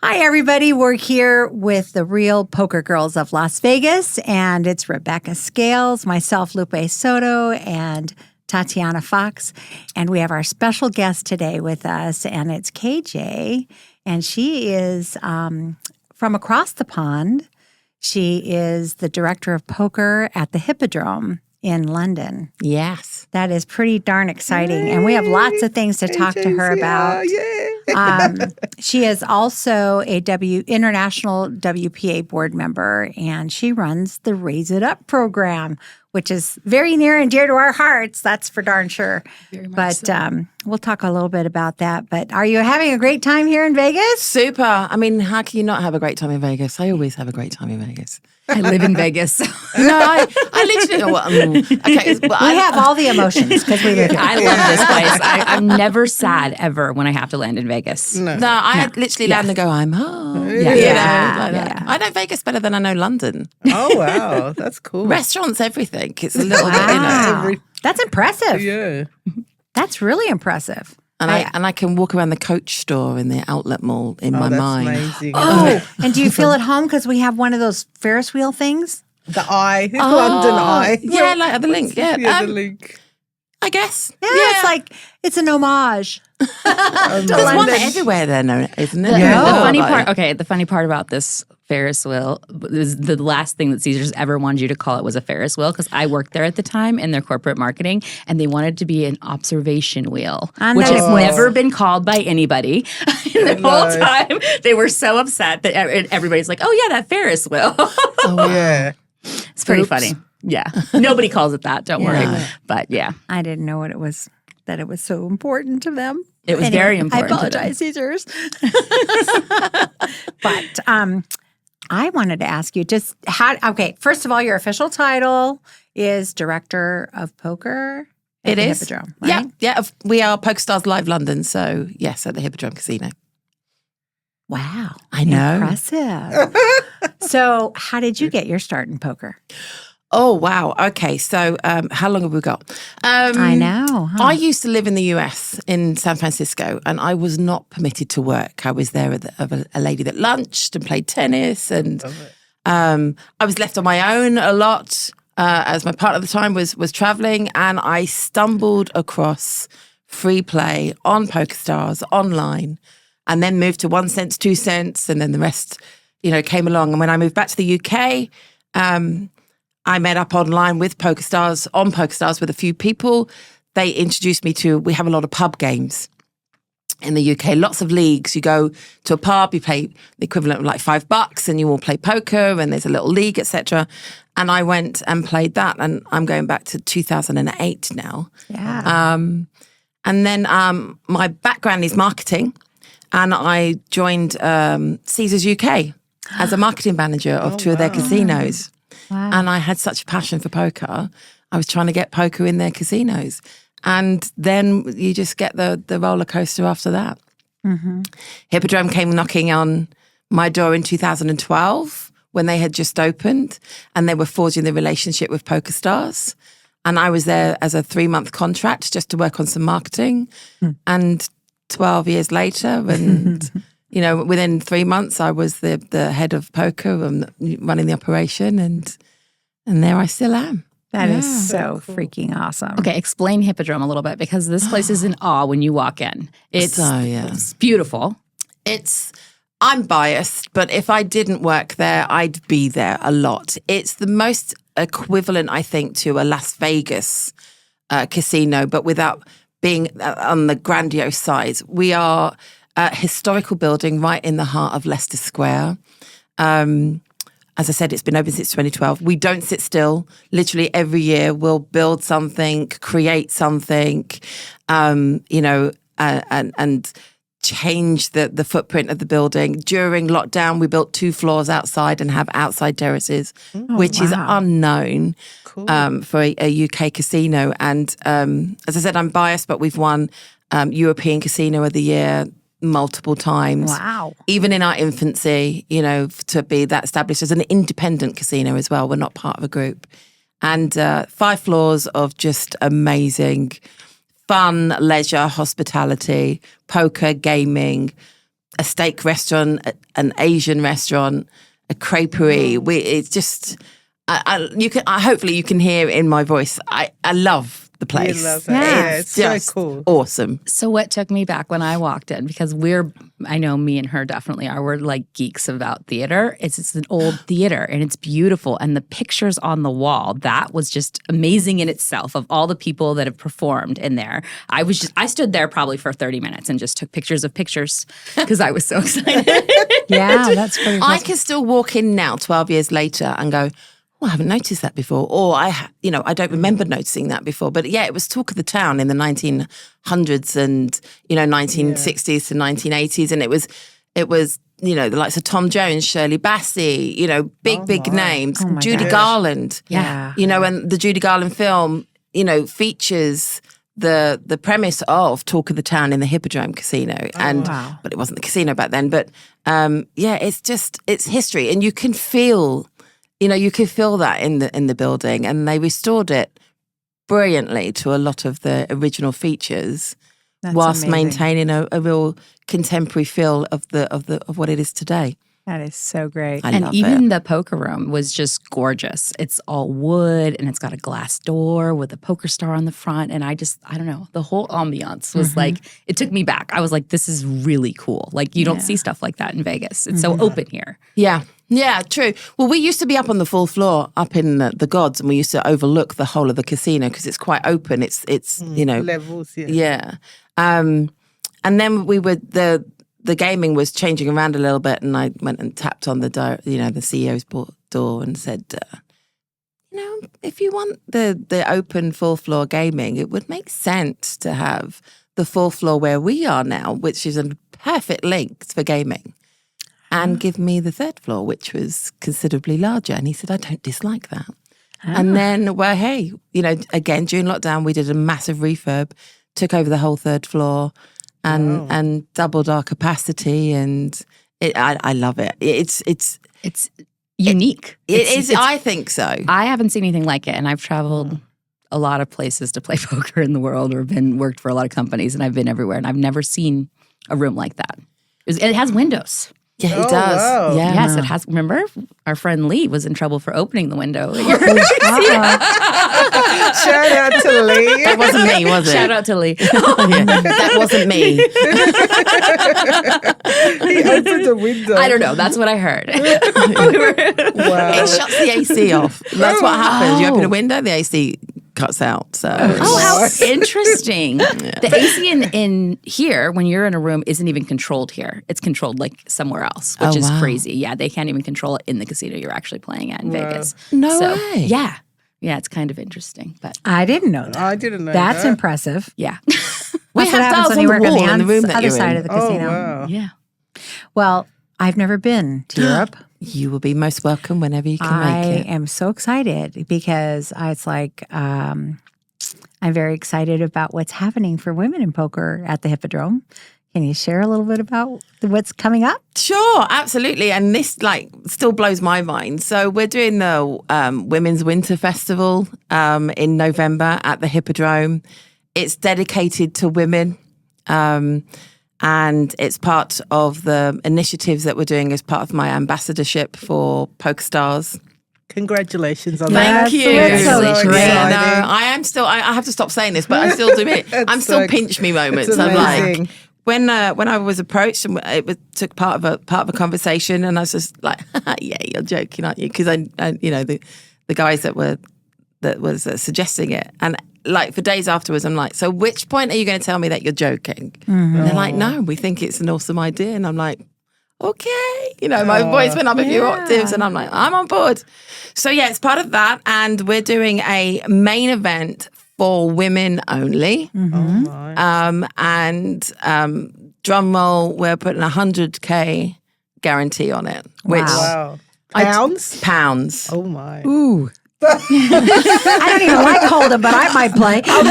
Hi, everybody. We're here with the Real Poker Girls of Las Vegas, and it's Rebbecca Scales, myself, Lupe Soto, and Tatiana Fox. And we have our special guest today with us, and it's KJ, and she is from across the pond. She is the director of poker at the Hippodrome in London. Yes. That is pretty darn exciting. And we have lots of things to talk to her about. She is also a international WPA board member, and she runs the Raise It Up program, which is very near and dear to our hearts. That's for darn sure. Very much but so. We'll talk a little bit about that. But are you having a great time here in Vegas? Super. I mean, how can you not have a great time in Vegas? I always have a great time in Vegas. I live in Vegas. No, I literally. Okay, We have all the emotions because we live here. I love this place. I'm never sad ever when I have to land in Vegas. No, I literally land and go, I'm home. Yeah. You know, Yeah. like that. I know Vegas better than I know London. Oh, wow. That's cool. Restaurants, everything. It's a little bit, Wow. That's impressive. Yeah. That's really impressive. And I can walk around the Coach store in the outlet mall in my that's mind. amazing. Oh, and do you feel at home because we have one of those Ferris wheel things? The eye. London eye. Yeah, like the link. Yeah, Yeah, the link. I guess. Yeah, it's like it's an homage. There's one everywhere there, no, isn't it? The funny part about this Ferris wheel is the last thing that Caesars ever wanted you to call it was a Ferris wheel, because I worked there at the time in their corporate marketing, and they wanted to be an observation wheel, which has never been called by anybody. And the whole time they were so upset that everybody's like, "Oh yeah, that Ferris wheel." Oh, yeah. It's pretty funny. Yeah, nobody calls it that. Don't worry. But yeah, I didn't know what it was, that it was so important to them. it was very important. I apologize, Caesars. But I wanted to ask you just first of all, your official title is Director of Poker at the Hippodrome, right? Yeah. We are PokerStars Live London, so yes, at the Hippodrome Casino. Wow. I know. Impressive. So how did you get your start in poker? Oh, wow. Okay, so how long have we got? I know. Huh? I used to live in the US in San Francisco, and I was not permitted to work. I was there with a lady that lunched and played tennis, and I was left on my own a lot as my partner at the time was traveling, and I stumbled across free play on PokerStars online, and then moved to 1 cent, 2 cents, and then the rest, came along. And when I moved back to the UK, I met up online with on PokerStars with a few people. They introduced me we have a lot of pub games in the UK, lots of leagues. You go to a pub, you pay the equivalent of like $5 and you all play poker, and there's a little league, etc. And I went and played that, and I'm going back to 2008 now. Yeah. And then my background is marketing, and I joined Caesars UK as a marketing manager of two of their casinos. Wow. And I had such a passion for poker. I was trying to get poker in their casinos. And then you just get the roller coaster after that. Mm-hmm. Hippodrome came knocking on my door in 2012 when they had just opened, and they were forging the relationship with PokerStars. And I was there as a 3-month contract just to work on some marketing. And 12 years later, and... within 3 months, I was the head of poker and running the operation, and there I still am. That is so freaking awesome. Okay, explain Hippodrome a little bit, because this place is in awe when you walk in. It's beautiful. I'm biased, but if I didn't work there, I'd be there a lot. It's the most equivalent, I think, to a Las Vegas casino, but without being on the grandiose size. We are a historical building right in the heart of Leicester Square. As I said, it's been open since 2012. We don't sit still. Literally every year we'll build something, create something, and change the footprint of the building. During lockdown, we built 2 floors outside and have outside terraces, which is unknown for a UK casino. And as I said, I'm biased, but we've won European Casino of the Year multiple times. Wow. Even in our infancy, to be that established as an independent casino as well. We're not part of a group. And 5 floors of just amazing fun, leisure, hospitality, poker, gaming, a steak restaurant, an Asian restaurant, a creperie. It's just, hopefully you can hear in my voice. I love the place. You love it. Yeah, it's so just cool. Awesome. So what took me back when I walked in, because I know me and her definitely are, we're like geeks about theater. It's an old theater and it's beautiful. And the pictures on the wall, that was just amazing in itself of all the people that have performed in there. I stood there probably for 30 minutes and just took pictures of pictures because I was so excited. Yeah, that's pretty I can still walk in now 12 years later and go, oh, I haven't noticed that before. Or I don't remember noticing that before. But yeah, it was talk of the town in the 1900s and, 1960s to 1980s. And it was, the likes of Tom Jones, Shirley Bassey, big names. Oh my Judy gosh. Garland. Yeah. And the Judy Garland film, features the premise of Talk of the Town in the Hippodrome Casino. But it wasn't the casino back then. But it's history. And you can feel... you could feel that in the building, and they restored it brilliantly to a lot of the original features, whilst amazing. maintaining a real contemporary feel of what it is today. That is so great. I And love even it. the poker room was just gorgeous. It's all wood and it's got a glass door with a poker star on the front. And I don't know, the whole ambiance was like, it took me back. I was like, this is really cool. Like you don't see stuff like that in Vegas. It's so open here. Yeah, true. Well, we used to be up on the full floor, up in the Gods, and we used to overlook the whole of the casino because it's quite open. It's levels, yeah. Yeah. And then the gaming was changing around a little bit, and I went and tapped on the CEO's door and said, if you want the open full floor gaming, it would make sense to have the full floor where we are now, which is a perfect length for gaming, and give me the third floor, which was considerably larger. And he said, I don't dislike that. And then, again, during lockdown, we did a massive refurb, took over the whole third floor, and doubled our capacity, and I love it. It's unique. It is. I think so. I haven't seen anything like it, and I've traveled a lot of places to play poker in the world, or worked for a lot of companies, and I've been everywhere, and I've never seen a room like that. It has windows. Yeah, it does. Wow. Yeah. Yes, it has. Remember, our friend Lee was in trouble for opening the window. Shout out to Lee. That wasn't me, was it? Shout out to Lee. That wasn't me. He opened the window. I don't know. That's what I heard. Wow. It shuts the AC off. That's what happens. You open a window, the AC cuts out. So Oh, how interesting. The AC in here, when you're in a room, isn't even controlled here. It's controlled like somewhere else, which is wow. crazy. Yeah, they can't even control it in the casino you're actually playing at in Vegas. No way. Yeah. Yeah, it's kind of interesting. But I didn't know that. I didn't know That's that. impressive. yeah. That's We what have happens dials when on you the work on wall in the room the that other you're side in. of the Oh, casino. wow. Yeah. Well, I've never been to Europe. You will be most welcome whenever you can I make it. am so excited because it's like I'm very excited about what's happening for women in poker at the Hippodrome. Can you share a little bit about what's coming up? Sure, absolutely. And this still blows my mind. So we're doing the Women's Winter Festival in November at the Hippodrome. It's dedicated to women. And it's part of the initiatives that we're doing as part of my ambassadorship for PokerStars. Congratulations on that. Thank you. That's so great. Yeah, no, I am still. I have to stop saying this, but I still do it. I'm still so- pinch me moments. it's I'm amazing. like when I was approached and took part of a conversation, and I was just like, yeah, you're joking, aren't you? Because I the guys that was suggesting it, and like for days afterwards, I'm like, so which point are you going to tell me that you're joking? And they're like, no, we think it's an awesome idea, and I'm like, okay, my voice went up a few octaves, and I'm like, I'm on board. So yeah, it's part of that, and we're doing a main event for women only. Oh my. And drum roll, we're putting 100K guarantee on it. Which Wow. Pounds? pounds. Oh my. Ooh. I don't even like Hold'em, but I might play. I'm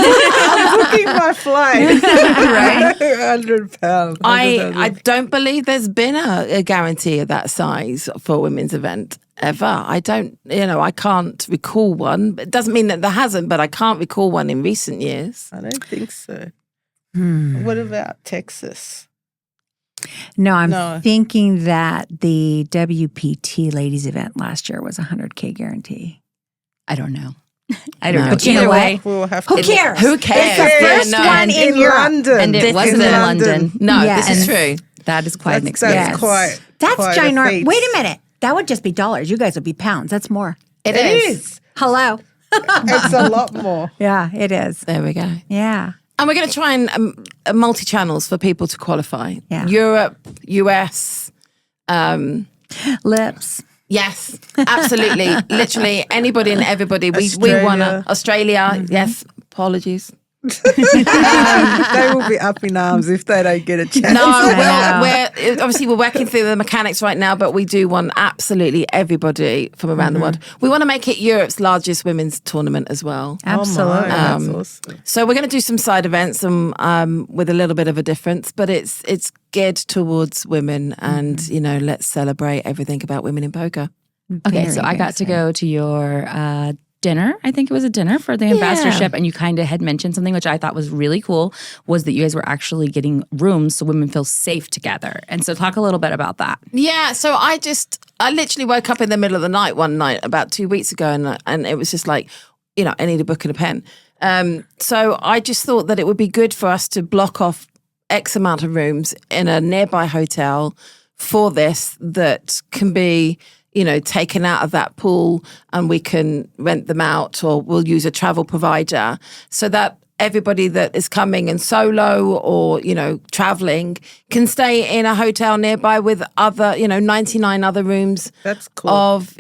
booking my flight. Right? 100 pounds. I don't believe there's been a guarantee of that size for a women's event ever. I don't, I can't recall one. It doesn't mean that there hasn't, but I can't recall one in recent years. I don't think so. What about Texas? No, I'm No. thinking that the WPT ladies event last year was 100K guarantee. I don't know. I don't know. But you know Either what? way, We'll have Who to cares? Who cares? It's the Yeah, first no. one in in Europe. London. and it This wasn't is in London. No, Yes. this is true. That is quite an That's experience. quite. That's quite a ginormous. feat. Wait a minute. That would just be dollars. You guys would be pounds. That's more. It It is. is. Hello. It's a lot more. Yeah, it is. There we go. Yeah. And we're going to try and multi-channels for people to qualify. Yeah. Europe, US. Lips. Yes, absolutely. Literally anybody and everybody. We want to. Australia, yes. Apologies. They will be up in arms if they don't get a chance. No, know. we're working through the mechanics right now, but we do want absolutely everybody from around the world. We want to make it Europe's largest women's tournament as well. Absolutely. Oh my, that's awesome. So we're going to do some side events with a little bit of a difference, but it's geared towards women, and let's celebrate everything about women in poker. Okay, so I got to go to your dinner. I think it was a dinner for the ambassadorship, and you kind of had mentioned something which I thought was really cool, was that you guys were actually getting rooms so women feel safe together. And so talk a little bit about that. Yeah, so I literally woke up in the middle of the night one night about 2 weeks ago, and it was just like, I need a book and a pen. So I just thought that it would be good for us to block off X amount of rooms in a nearby hotel for this that can be taken out of that pool, and we can rent them out, or we'll use a travel provider, so that everybody that is coming and solo or, traveling can stay in a hotel nearby with other, 99 other rooms. That's cool. Of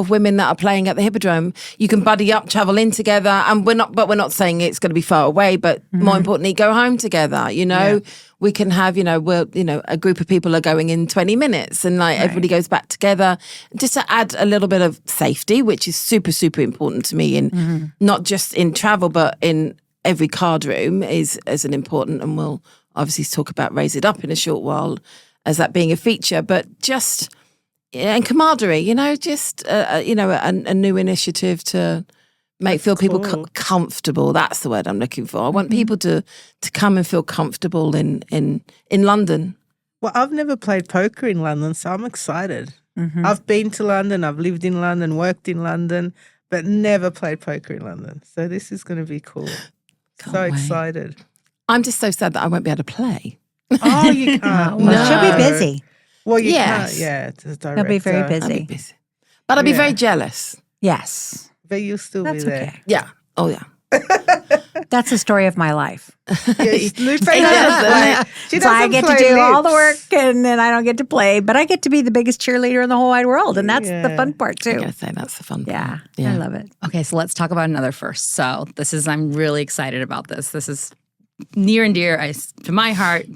women that are playing at the Hippodrome. You can buddy up, travel in together, and we're not saying it's going to be far away, but more importantly, go home together, We can have, a group of people are going in 20 minutes, and everybody goes back together, just to add a little bit of safety, which is super, super important to me in not just in travel, but in every card room is an important, and we'll obviously talk about Raise It Up in a short while as that being a feature, but just, and camaraderie, just, a new initiative to feel people comfortable. That's the word I'm looking for. I want people to come and feel comfortable in London. Well, I've never played poker in London, so I'm excited. I've been to London, I've lived in London, worked in London, but never played poker in London. So this is going to be cool. So wait. excited. I'm just so sad that I won't be able to play. Oh, you can't. Well, she'll be busy. Well, you Yes. can't. Yeah, the director. She'll be very I'll be busy. busy. But I'll be very jealous. Yes. But you'll still That's be there. okay. Yeah. Oh, yeah. That's the story of my life. Yeah, Lupe does, doesn't play. She So I doesn't get to play do all the work, lips. and then I don't get to play, but I get to be the biggest cheerleader in the whole wide world, and that's the Yeah. fun part I too. gotta say that's the fun Yeah, part. Yeah. I love it. Okay, so let's talk about another first. So I'm really excited about this. This is near and dear to my heart,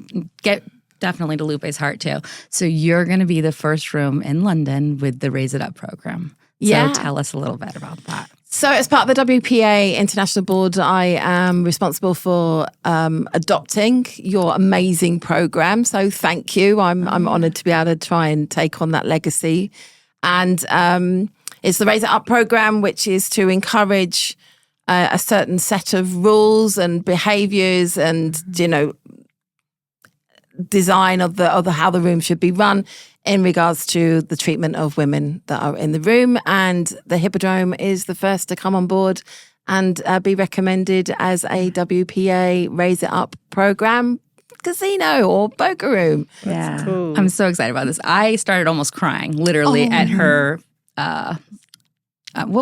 definitely to Lupe's heart too. So you're going to be the first room in London with the Raise It Up program. So Yeah. tell us a little bit about that. So as part of the WPA International Board, I am responsible for adopting your amazing program. So thank you. I'm honoured to be able to try and take on that legacy. And it's the Raise It Up program, which is to encourage a certain set of rules and behaviours and, design of the how the room should be run in regards to the treatment of women that are in the room. And the Hippodrome is the first to come on board and be recommended as a WPA Raise It Up program casino or poker room. Yeah. Cool. I'm so excited about this. I started almost crying, literally, at her. What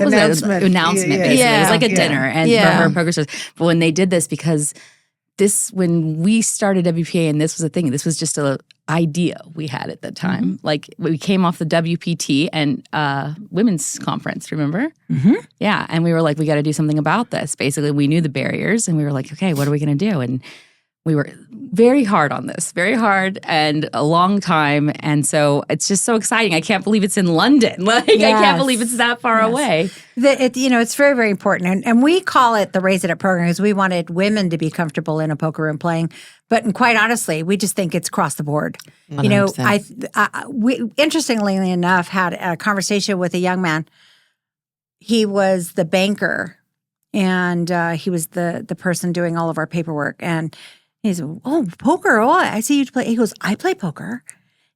was Announcement. it? Announcement, Yeah, yeah. basically. It was Yeah. like a Yeah. dinner and Yeah. for her poker stars. But when they did this, because when we started WPA and this was a thing, this was just a idea we had at the time. Like we came off the WPT and women's conference, remember? Yeah. And we were like, we got to do something about this. Basically, we knew the barriers and we were like, okay, what are we going to do? And we were very hard on this, very hard and a long time. And so it's just so exciting. I can't believe it's in London. Like, I Yes. can't believe it's that far away. It's very, very important. And we call it the Raise It Up program because we wanted women to be comfortable in a poker room playing. But and quite honestly, we just think it's across the board. 100%. We interestingly enough had a conversation with a young man. He was the banker, and he was the person doing all of our paperwork. And He said, oh, poker. Oh, I see you play. He goes, I play poker.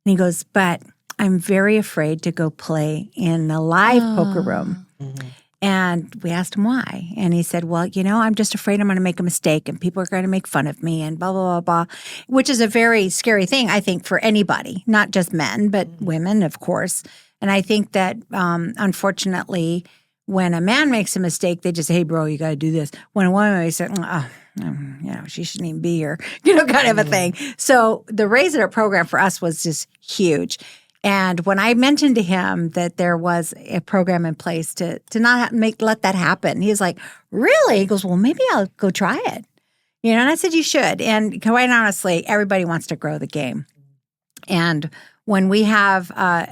And he goes, but I'm very afraid to go play in a live poker room. Mm-hmm. And we asked him why. And he said, well, I'm just afraid I'm going to make a mistake and people are going to make fun of me and blah, blah, blah, blah, which is a very scary thing, I think, for anybody, not just men, but women, of course. And I think that, unfortunately, when a man makes a mistake, they just say, hey, bro, you got to do this. When a woman, they say, she shouldn't even be here, kind of a thing. So the Raise It Up program for us was just huge. And when I mentioned to him that there was a program in place to not let that happen, he was like, really? He goes, well, maybe I'll go try it. And I said, you should. And quite honestly, everybody wants to grow the game. And when we have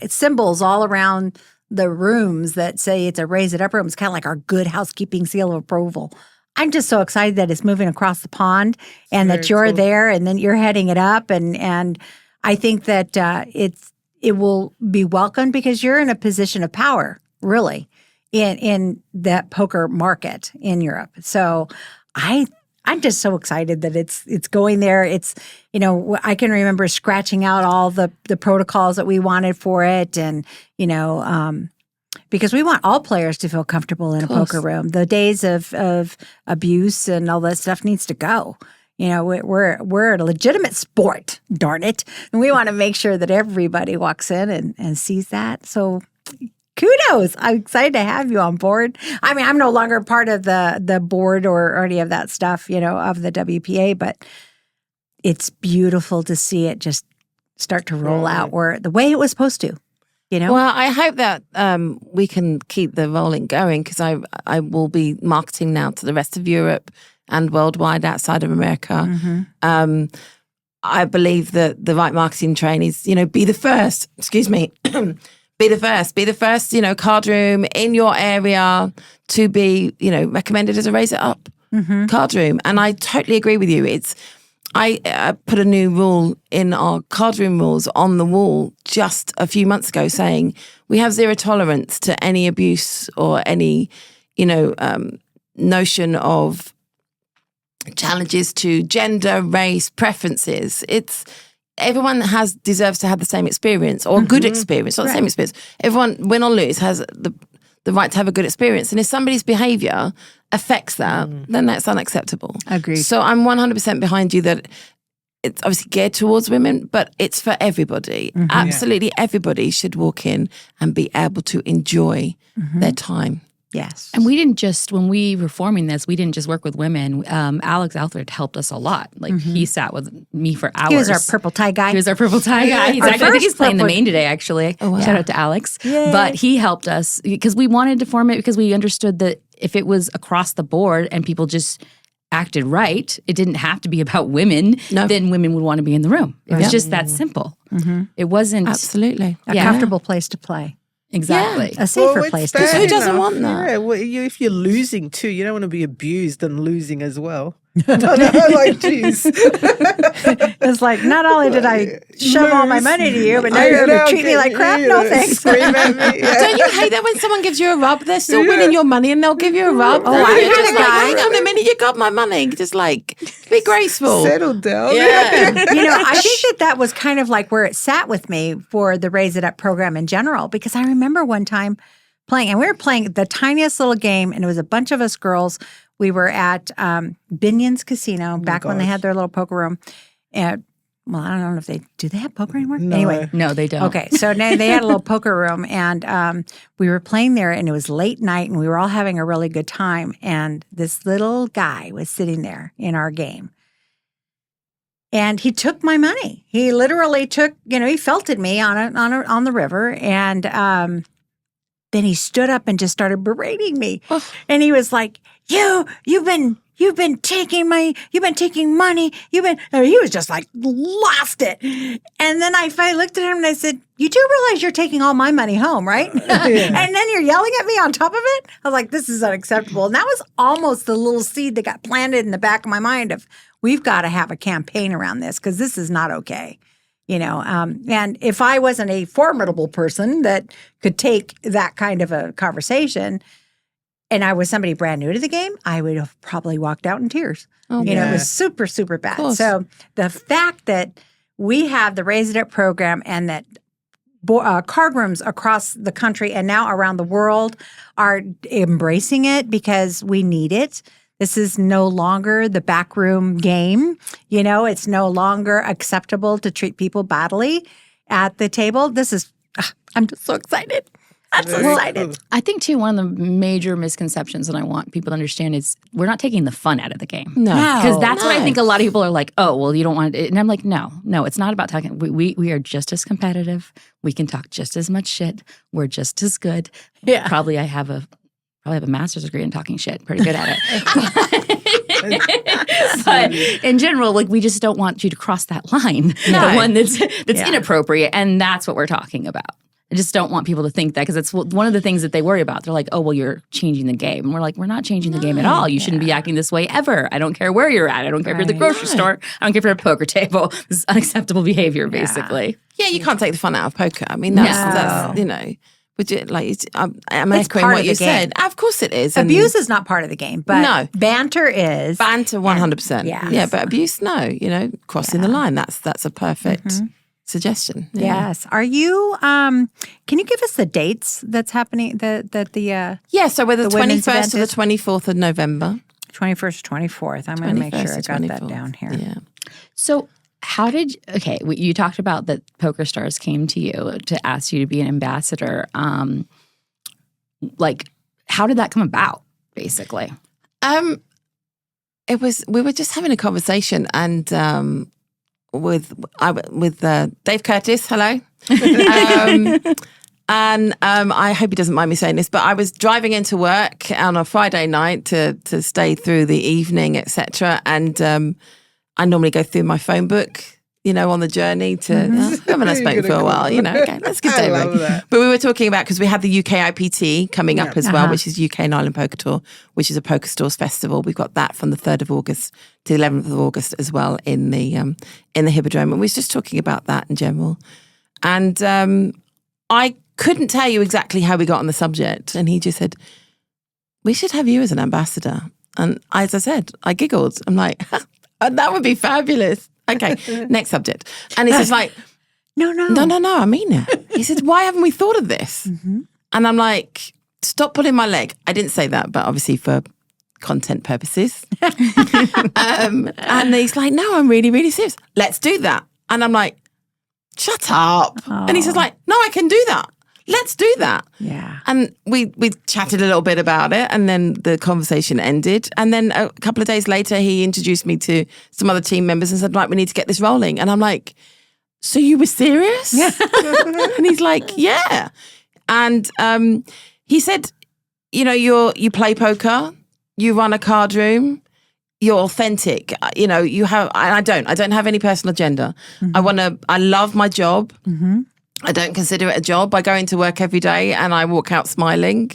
symbols all around the rooms that say it's a Raise It Up room, it's kind of like our good housekeeping seal of approval. I'm just so excited that it's moving across the pond and that you're there and then you're heading it up. And I think that it will be welcomed because you're in a position of power, really, in that poker market in Europe. So I'm just so excited that it's going there. It's, I can remember scratching out all the protocols that we wanted for it. And, because we want all players to feel comfortable in a poker room. The days of abuse and all that stuff needs to go. We're a legitimate sport, darn it. And we want to make sure that everybody walks in and sees that. So kudos. I'm excited to have you on board. I mean, I'm no longer part of the board or any of that stuff, of the WPA, but it's beautiful to see it just start to roll out the way it was supposed to. Well, I hope that we can keep the rolling going because I will be marketing now to the rest of Europe and worldwide outside of America. Mm-hmm. I believe that the right marketing train is, be the first, be the first, card room in your area to be, recommended as a Raise It Up card room. And I totally agree with you. I put a new rule in our card room rules on the wall just a few months ago saying we have zero tolerance to any abuse or any, notion of challenges to gender, race, preferences. It's everyone deserves to have the same experience or a good experience, not the same experience. Everyone, win or lose, has the right to have a good experience. And if somebody's behavior affects that, then that's unacceptable. Agreed. So I'm 100% behind you that it's obviously geared towards women, but it's for everybody. Absolutely everybody should walk in and be able to enjoy their time. Yes. And when we were forming this, we didn't just work with women. Alex Alfred helped us a lot. Like he sat with me for hours. He was our purple tie guy. He was our purple tie guy. I think he's playing the main today, actually. Oh, wow. Shout out to Alex. Yay. But he helped us because we wanted to form it because we understood that if it was across the board and people just acted right, it didn't have to be about women, then women would want to be in the room. It was just that simple. It wasn't... Absolutely. A comfortable place to play. Exactly. Yeah. A safer place. Because who doesn't want that? Yeah, well, if you're losing too, you don't want to be abused and losing as well. Like, geez. It's like, not only did I shove all my money to you, but now you're going to treat me like crap? No thanks. Scream at me. Yeah. Don't you hate that when someone gives you a rub? They're still winning your money and they'll give you a rub. Oh, I you're had just a like, guy. hang on a minute, you got my money. Just like, be graceful. Settle down. Yeah. I think that was kind of like where it sat with me for the Raise It Up program in general, because I remember one time playing, and we were playing the tiniest little game, and it was a bunch of us girls. We were at Binion's Casino back when they had their little poker room. And, well, I don't know if do they have poker anymore? No. Anyway. No, they don't. Okay, so they had a little poker room, and we were playing there, and it was late night, and we were all having a really good time. And this little guy was sitting there in our game. And he took my money. He literally took, he felted me on the river, and then he stood up and just started berating me. Oh. And he was like, You've been taking money. He was just like, lost it. And then I finally looked at him and I said, you do realize you're taking all my money home, right? Yeah. And then you're yelling at me on top of it? I was like, this is unacceptable. And that was almost the little seed that got planted in the back of my mind of, we've got to have a campaign around this because this is not okay. And if I wasn't a formidable person that could take that kind of a conversation, and I was somebody brand new to the game, I would have probably walked out in tears. Oh, You know, it yeah. was super, super bad. course. So the fact that we have the Raise It Up program and that card rooms across the country and now around the world are embracing it because we need it. This is no longer the backroom game. You know, it's no longer acceptable to treat people badly at the table. I'm just so excited. I'm so excited. I think, too, one of the major misconceptions that I want people to understand is we're not taking the fun out of the game. No. Because that's what I No. think a lot of people are like, oh, well, you don't want it. And I'm like, no, it's not about talking. We are just as competitive. We can talk just as much shit. We're just as good. Yeah. Probably I have a master's degree in talking shit. Pretty good at it. But in general, like, we just don't want you to cross that line. No. The one that's Yeah. inappropriate. And that's what we're talking about. I just don't want people to think that because it's one of the things that they worry about. They're like, oh, well, you're changing the game. And we're like, we're not changing the game at all. You shouldn't be acting this way ever. I don't care where you're at. I don't care if you're at the grocery store. I don't care if you're at a poker table. This is unacceptable behavior, basically. Yeah, you can't take the fun out of poker. I mean, that's you know, would you like? I'm echoing part what of you the game. said. Of course, it is. And Abuse is not part of the game, but No. banter is. banter, 100%. Yes. Yeah, but abuse, no. You know, crossing the line. That's a perfect suggestion. Yeah. Yes. Are you? Can you give us the dates that's happening? The Yeah. So we're the women's 21st to the event is- 24th of November. 21st, 24th. I'm going to make sure I 21st to got that 24th. down here. Yeah. So how did you talked about that Poker Stars came to you to ask you to be an ambassador. Like, how did that come about, basically? We were just having a conversation and with Dave Curtis, hello. And I hope he doesn't mind me saying this, but I was driving into work on a Friday night to stay through the evening, etc. And I normally go through my phone book, you know, on the journey to. I haven't spoken for a while, you know. Okay, let's get I Dave. love that. But we were talking about because we had the UK IPT coming up as well, which is UK and Ireland Poker Tour, which is a poker stores festival. We've got that from the 3rd of August to the 11th of August as well in the Hippodrome, and we was just talking about that in general. And I couldn't tell you exactly how we got on the subject, and he just said, "We should have you as an ambassador." And as I said, I giggled. I'm like, "That would be fabulous." Okay, next subject. And he says, like, No. no, I mean it. He said, why haven't we thought of this? And I'm like, stop pulling my leg. I didn't say that, but obviously for content purposes. And he's like, no, I'm really, really serious. Let's do that. And I'm like, shut up. And he says, like, no, I can do that. Let's do that. Yeah. And we chatted a little bit about it, and then the conversation ended. And then a couple of days later, he introduced me to some other team members and said, right, we need to get this rolling. And I'm like, so you were serious? Yeah. And he's like, yeah. And he said, you know, you play poker, you run a card room, you're authentic. You know, you have, I don't have any personal agenda. I love my job. I don't consider it a job. I go into work every day and I walk out smiling.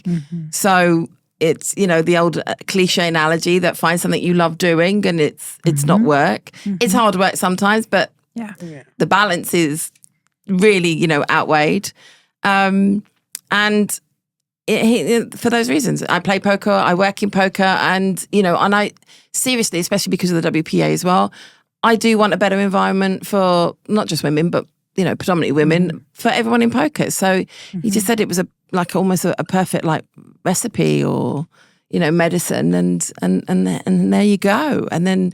So it's, you know, the old cliche analogy that find something you love doing and it's not work. It's hard work sometimes, but the balance is really, you know, outweighed. And for those reasons, I play poker, I work in poker, and, you know, and I seriously, especially because of the WPA as well, I do want a better environment for not just women, but, you know, predominantly women, for everyone in poker. So he just said it was almost a perfect like recipe or, you know, medicine, and there you go. And then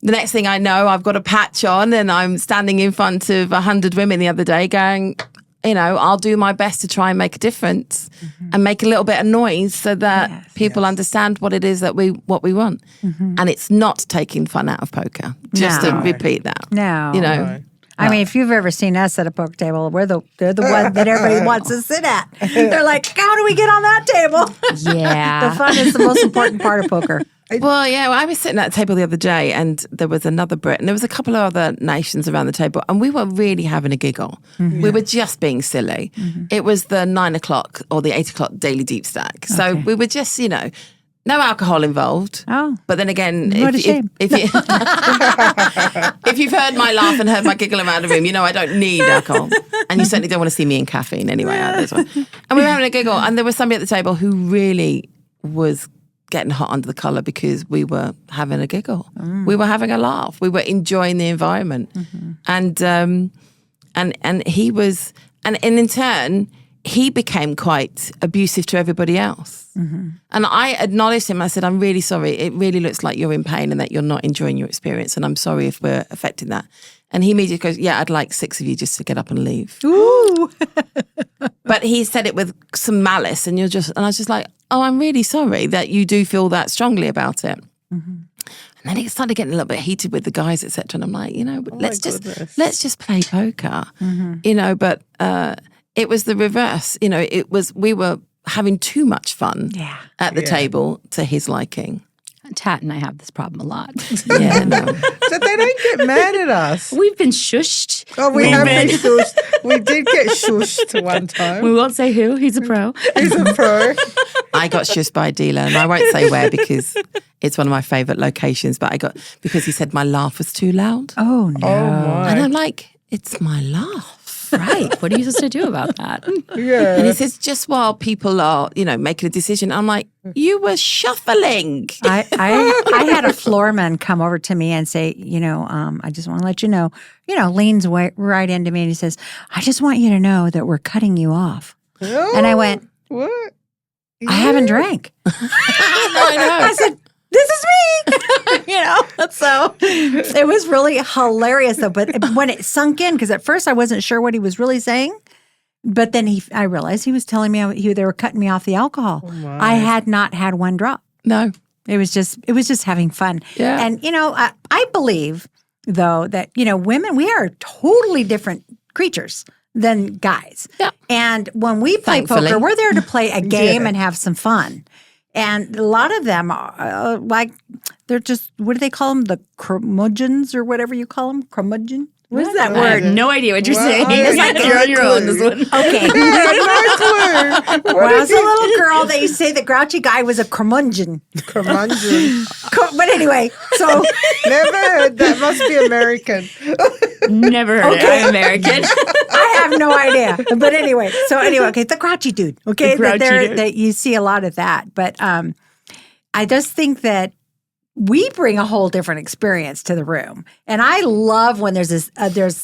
the next thing I know, I've got a patch on and I'm standing in front of 100 women the other day going, you know, I'll do my best to try and make a difference and make a little bit of noise so that people understand what it is that we want. And it's not taking fun out of poker. Just to repeat that. No. You know. I mean, if you've ever seen us at a poker table, they're the one that everybody wants to sit at. They're like, how do we get on that table? Yeah. The fun is the most important part of poker. Well, yeah, I was sitting at a table the other day and there was another Brit and there was a couple of other nations around the table and we were really having a giggle. We were just being silly. It was the 9 o'clock or the 8 o'clock daily deep stack. So we were just, you know, no alcohol involved. Oh. But then again, What a shame. if you've heard my laugh and heard my giggle around the room, you know I don't need alcohol. And you certainly don't want to see me in caffeine anyway. And we were having a giggle and there was somebody at the table who really was getting hot under the collar because we were having a giggle. We were having a laugh. We were enjoying the environment. And he was, and in turn, he became quite abusive to everybody else. And I acknowledged him. I said, I'm really sorry. It really looks like you're in pain and that you're not enjoying your experience. And I'm sorry if we're affecting that. And he immediately goes, yeah, I'd like 6 of you just to get up and leave. Ooh. But he said it with some malice. And I was just like, oh, I'm really sorry that you do feel that strongly about it. And then it started getting a little bit heated with the guys, etc. And I'm like, let's just play poker, but it was the reverse. We were having too much fun at the table to his liking. Tat and I have this problem a lot. Yeah, no. So they don't get mad at us. We've been shushed. Oh, we have been shushed. We did get shushed one time. We won't say who. He's a pro. He's a pro. I got shushed by a dealer, and I won't say where because it's one of my favourite locations, but because he said my laugh was too loud. Oh, no. Oh, my. And I'm like, it's my laugh. Right. What are you supposed to do about that? Yeah. And he says, just while people are, making a decision, I'm like, you were shuffling. I had a floorman come over to me and say, I just want to let you know, leans right into me and he says, I just want you to know that we're cutting you off. Oh, And I went, what? I haven't drank. I know. I said, this is me. So it was really hilarious though. But when it sunk in, because at first I wasn't sure what he was really saying, but then I realized he was telling me they were cutting me off the alcohol. Oh my. I had not had one drop. No. It was just having fun. Yeah. And I believe though that women, we are totally different creatures than guys. Yeah. And when we play Thankfully. poker, we're there to play a game and have some fun. And a lot of them are they're just, what do they call them? The curmudgeons or whatever you call them? Curmudgeon? What is that I have word? no idea what you're Well, saying. I It's like have you're no on your own clue. this one. Okay. No clue. When I was a little girl, they used to say the grouchy guy was a curmudgeon. Curmudgeon. But anyway, so Never heard that. Must be American. Never heard it. I'm American. I have no idea. But anyway, okay, the grouchy dude. Okay, The grouchy dude. that you see a lot of that. But I just think that we bring a whole different experience to the room, and I love when there's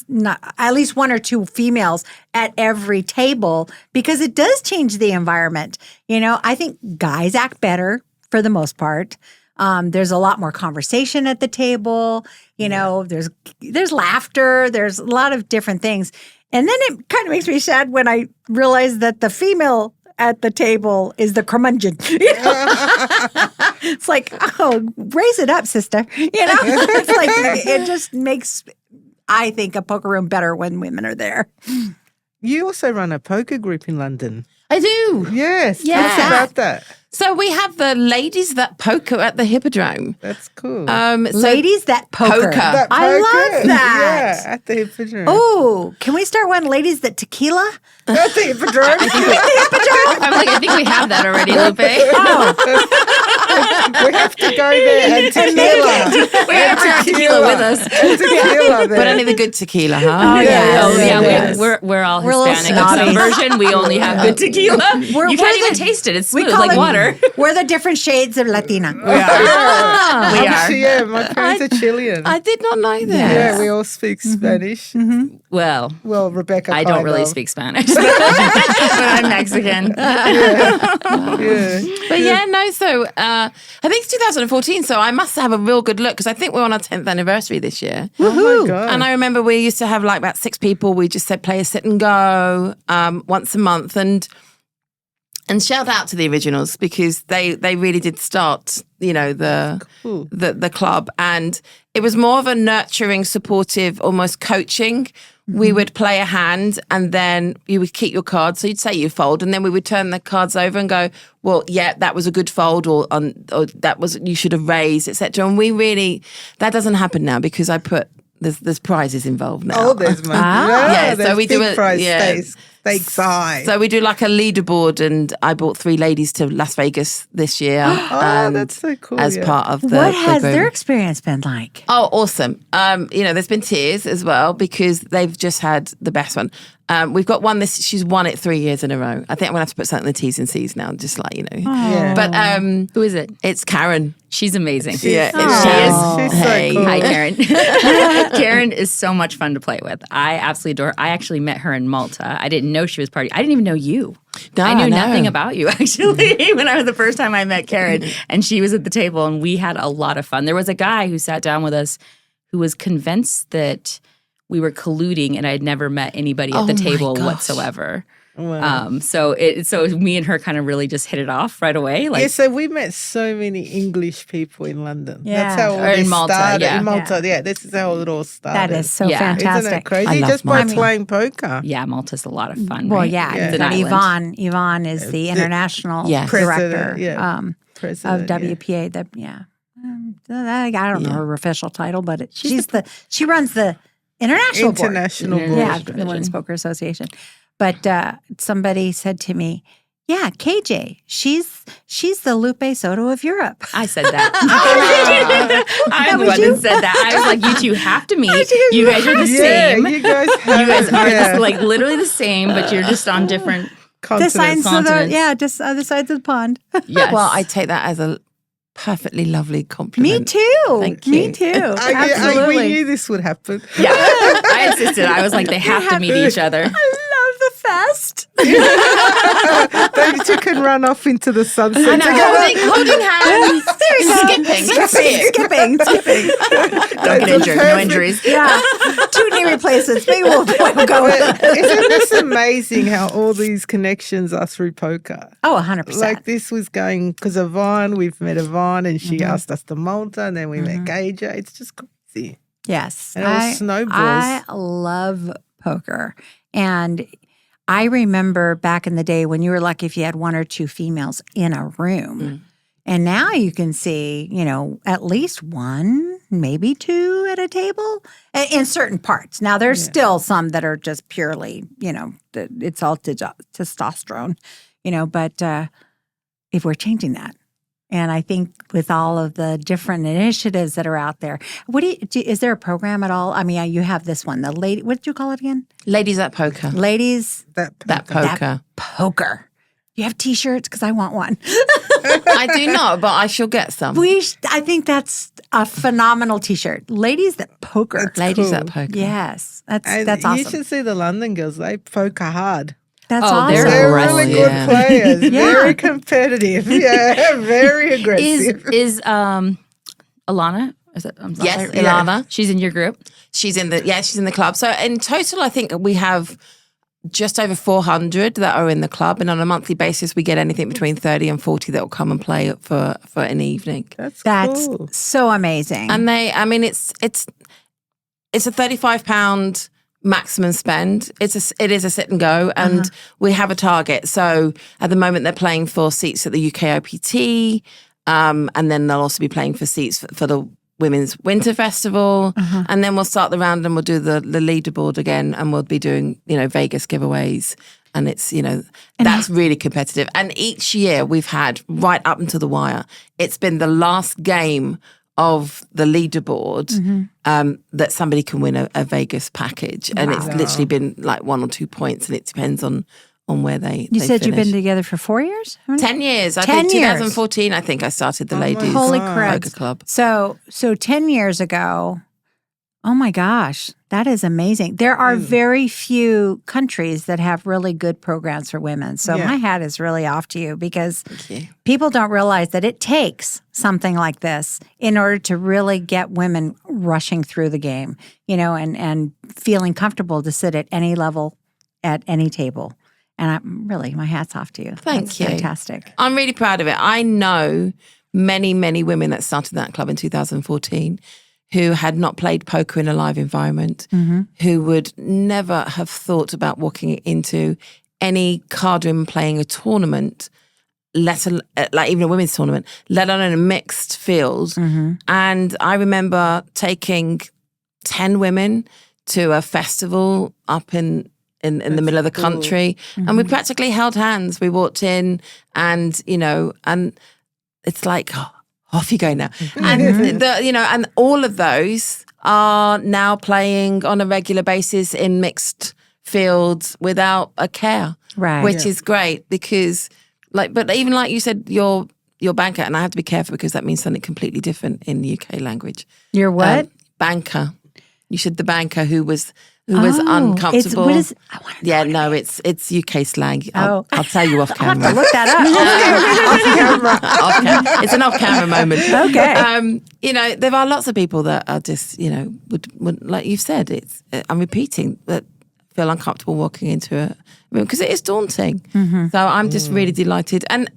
not at least one or two females at every table because it does change the environment. I think guys act better for the most part. There's a lot more conversation at the table. There's laughter. There's a lot of different things. And then it kind of makes me sad when I realize that the female at the table is the curmudgeon. It's like, oh, raise it up, sister. It's like it just makes, I think, a poker room better when women are there. You also run a poker group in London. I do. Yes. Yeah. Tell us about that. So we have the ladies that poker at the Hippodrome. That's cool. Ladies that poker. That I poker. love that. Yeah, at the Hippodrome. Oh, can we start one? Ladies that tequila? At the Hippodrome. I'm like, I think we have that already, Lupe. We have to go there and tequila. We have our tequila with us. And tequila there. But only the good tequila, huh? Oh, yeah. Oh, yeah, Yes. we're all We're a little Hispanic. Of some snobby. version, we only have good tequila. You we're can't even the- taste it. It's We smooth call like it water. We're the different shades of Latina. We are. Yeah, my parents are Chilean. I did not know that. Yeah, we all speak Spanish. Well, Well, Rebecca, I don't kind really of. speak Spanish, but I'm Mexican. Yeah. But yeah, no, so I think it's 2014, so I must have a real good look because I think we're on our 10th anniversary this year. Oh my God. And I remember we used to have like about 6 people. We just said play a sit and go once a month. And shout out to the originals because they really did start, the club. And it was more of a nurturing, supportive, almost coaching. We would play a hand and then you would keep your cards. So you'd say you fold and then we would turn the cards over and go, well, yeah, that was a good fold or that was, you should have raised, etc. And we really, that doesn't happen now because I put, there's prizes involved now. Oh, there's money. Yeah, so there's we do big it- prize yeah. stakes high. So we do like a leaderboard and I brought 3 ladies to Las Vegas this year. Oh, that's so cool. As yeah. part of the What has group. their experience been like? Oh, awesome. There's been tears as well because they've just had the best one. We've got one she's won it 3 years in a row. I think I'm gonna have to put something in the T's and C's now, just like, Yeah. But Who is it? it's Karen. She's amazing. Yeah, She is. She's so cool. Hi, Karen. Karen is so much fun to play with. I absolutely adore her. I actually met her in Malta. I didn't know she was I didn't even know you. I knew nothing about you, actually, when I was the first time I met Karen. And she was at the table, and we had a lot of fun. There was a guy who sat down with us who was convinced that we were colluding, and I had never met anybody at the table whatsoever. Wow. So me and her kind of really just hit it off right away. Like, So we met so many English people in London. Yeah. That's how all Or in this Malta, started. yeah. In Malta, this is how it all started. That is so Yeah. fantastic. Isn't it crazy? I love Just by Malta. playing poker. yeah, Malta's a lot of fun. Well, right? yeah, It's an but island. Yvonne is the international Yes. director President, President, of WPA. I don't know her official title, but she runs the international board. International board. Yeah, the Women's Poker Association. But somebody said to me, "Yeah, KJ, she's the Lupe Soto of Europe." I said that. I'm the one that said that. I was like, you two have to meet. You guys are the same. You guys have You guys are just like literally the same, but you're just on different. continents. continents. Other sides of the pond. Yes. Well, I take that as a perfectly lovely compliment. Me too. Thank Me you. too. We Absolutely. knew this would happen. yeah. I insisted. I was like, they have to meet each other. I love the fest. They two can run off into the sunset together. Holding hands. Skipping. Don't get injured. No injuries. Yeah. 2 knee replacements. Maybe we'll go with it. Isn't this amazing how all these connections are through poker? Oh, 100%. Like this was going because Yvonne, we've met Yvonne and she asked us to Malta and then we met Kerryjane. It's just crazy. Yes. And it all snowballs. I love poker. And I remember back in the day when you were lucky if you had 1 or 2 females in a room. And now you can see, at least 1, maybe 2 at a table in certain parts. Now, there's still some that are just purely, it's all testosterone, but if we're changing that. And I think with all of the different initiatives that are out there, is there a program at all? I mean, you have this one, what did you call it again? Ladies at Poker. Ladies That poker. That poker. Do you have T-shirts? Because I want one. I do not, but I shall get some. I think that's a phenomenal T-shirt. Ladies that poker. Ladies cool. at Poker. Yes, that's And awesome. you should see the London girls. They poker hard. That's Oh, awesome. they're They're really aggressive. good Yeah. players. Yeah. Very competitive. Yeah, very aggressive. Is Alana? Is it? I'm Yes, sorry. Ilana. She's in your group. She's in the club. So in total, I think we have just over 400 that are in the club, and on a monthly basis, we get anything between 30 and 40 that will come and play for an evening. That's That's cool. so amazing. And it's a £35 maximum spend. It is a sit and go, and we have a target. So at the moment, they're playing for seats at the UK OPT, and then they'll also be playing for seats for the Women's Winter Festival, and then we'll start the round and we'll do the leaderboard again, and we'll be doing Vegas giveaways, and it's that's really competitive. And each year we've had right up until the wire. It's been the last game of the leaderboard that somebody can win a Vegas package, and it's literally been like 1 or 2 points, and it depends on where they. you said finish. you've been together for 4 years? How many? 10 years. I 10 think years. 2014. I think I started the ladies Holy God. crap. poker club. So 10 years ago, oh my gosh, that is amazing. There are very few countries that have really good programs for women. So Yeah. my hat is really off to you because Thank you. people don't realize that it takes something like this in order to really get women rushing through the game, and feeling comfortable to sit at any level, at any table. And my hat's off to you. Thank That's you. fantastic. I'm really proud of it. I know many, many women that started that club in 2014 who had not played poker in a live environment, who would never have thought about walking into any card room playing a tournament, like even a women's tournament, let alone a mixed field. And I remember taking 10 women to a festival up in the middle of the country, and we practically held hands. We walked in, and and it's like, off you go now. And and all of those are now playing on a regular basis in mixed fields without a care, Right. which is great because, but even like you said, your banker, and I have to be careful because that means something completely different in the UK language. Your what? Banker. You said the banker who was uncomfortable. What is? I want to know. It's UK slang. I'll tell you off I'll have camera. to look that up. It's an off-camera moment. Okay. There are lots of people that are just, would like you've said, I'm repeating, that feel uncomfortable walking into a room because it is daunting. So I'm just really delighted. And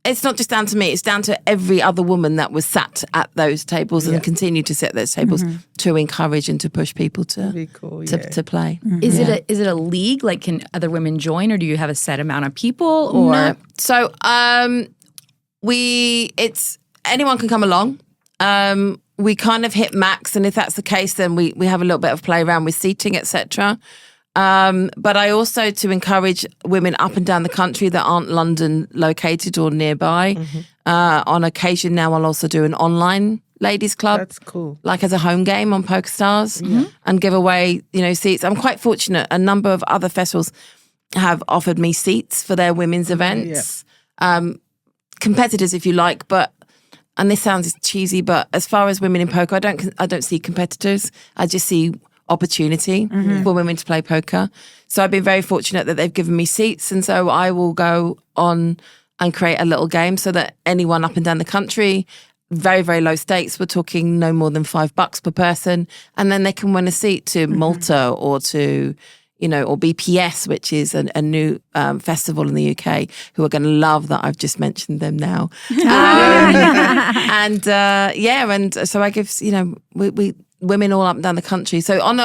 it's not just down to me, it's down to every other woman that was sat at those tables and continue to sit at those tables to encourage and to push people to play. Is it a league? Like, can other women join, or do you have a set amount of people? Or No. So anyone can come along. We kind of hit max, and if that's the case, then we have a little bit of play around with seating, etc. But I also, to encourage women up and down the country that aren't London located or nearby, on occasion now I'll also do an online ladies club. That's cool. Like as a home game on PokerStars and give away, seats. I'm quite fortunate. A number of other festivals have offered me seats for their women's events. Competitors, if you like, and this sounds cheesy, but as far as women in poker, I don't see competitors. I just see opportunity for women to play poker. So I've been very fortunate that they've given me seats, and so I will go on and create a little game so that anyone up and down the country, very, very low stakes, we're talking no more than $5 per person, and then they can win a seat to Malta or to or BPS, which is a new festival in the UK, who are going to love that I've just mentioned them now. And so I give we women all up and down the country. So on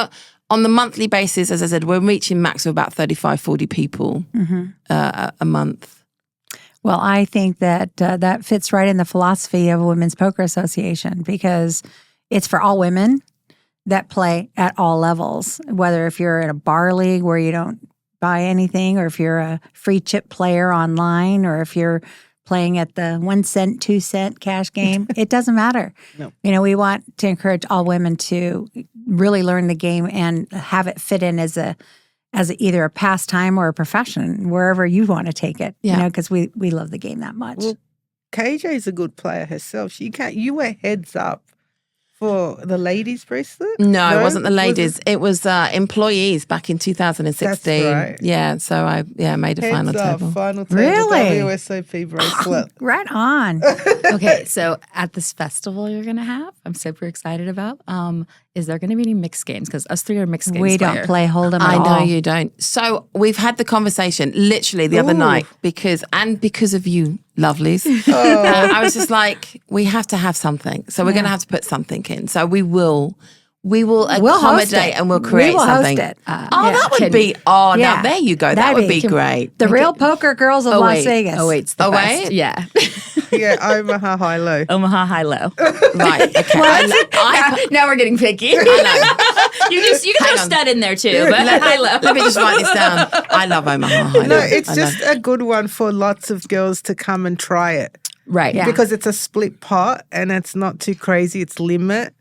the monthly basis, as I said, we're reaching max of about 35, 40 people a month. Well, I think that that fits right in the philosophy of a Women's Poker Association, because it's for all women that play at all levels, whether if you're in a bar league where you don't buy anything, or if you're a free chip player online, or if you're playing at the 1 cent, 2 cent cash game. It doesn't matter. No. We want to encourage all women to really learn the game and have it fit in as either a pastime or a profession, wherever you want to take it. Because we love the game that much. Well, KJ is a good player herself. You were heads up for the ladies bracelet? No, it wasn't the ladies. It was employees back in 2016. That's right. Yeah, so I made a final table. Final table. Really? WSOP bracelet. Right on. Okay, so at this festival you're going to have, I'm super excited about, is there going to be any mixed games? Because us three are mixed games We player. don't play Hold'em at all. I know you don't. So we've had the conversation literally the other night because of you lovelies. I was just like, we have to have something. So we're going to have to put something in. So we will accommodate and we'll create something. We'll host it. That would be, now there you go. That would be great. The Real Poker Girls of Las Vegas. Oh, wait, it's the best. Yeah. Yeah, Omaha High Low. Omaha High Low. Right, okay. Now we're getting picky. I know. You can throw stud in there too, but High Low. Let me just write this down. I love Omaha High Low. No, it's just a good one for lots of girls to come and try it. Right. Yeah. Because it's a split pot and it's not too crazy. It's limit.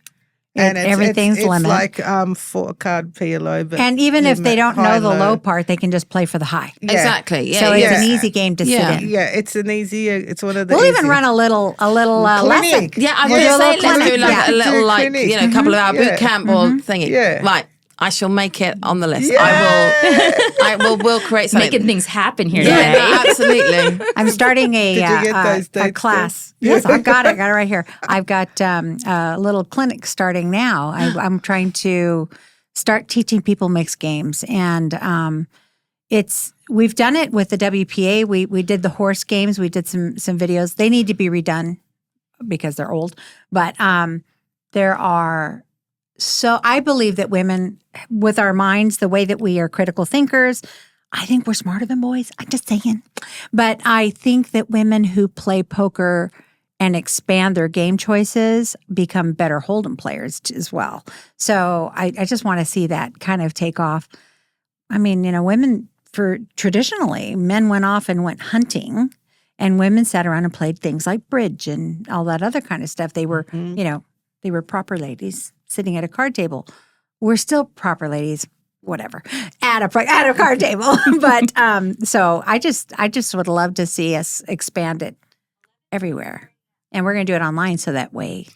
And everything's limit. It's like 4-card PLO. But And even if they don't know the high-low. low part, they can just play for the high. Yeah. Exactly. Yeah, So yeah. it's an easy game to sit in. Yeah, it's an easy. It's one of the. We'll even easier. run a little lesson. Clinic. Yeah, I'm We'll going to do a say little let's do clinic. like a little clinic. couple of hour Yeah. boot camp or thingy. Yeah. Right. I shall make it on the list. Yeah. We'll create something. Making things happen here Yeah, today. no, absolutely. I'm starting Did you get those a dates class. then? Yes, I've got it. I got it right here. I've got a little clinic starting now. I'm trying to start teaching people mixed games, and we've done it with the WPA. We did the horse games. We did some videos. They need to be redone because they're old, but there are. So I believe that women, with our minds, the way that we are critical thinkers, I think we're smarter than boys. I'm just saying. But I think that women who play poker and expand their game choices become better Hold'em players as well. So I just want to see that kind of take off. I mean, women, traditionally, men went off and went hunting, and women sat around and played things like bridge and all that other kind of stuff. They were, they were proper ladies sitting at a card table. We're still proper ladies whatever at a card table. But so I just would love to see us expand it everywhere, and we're going to do it online so that way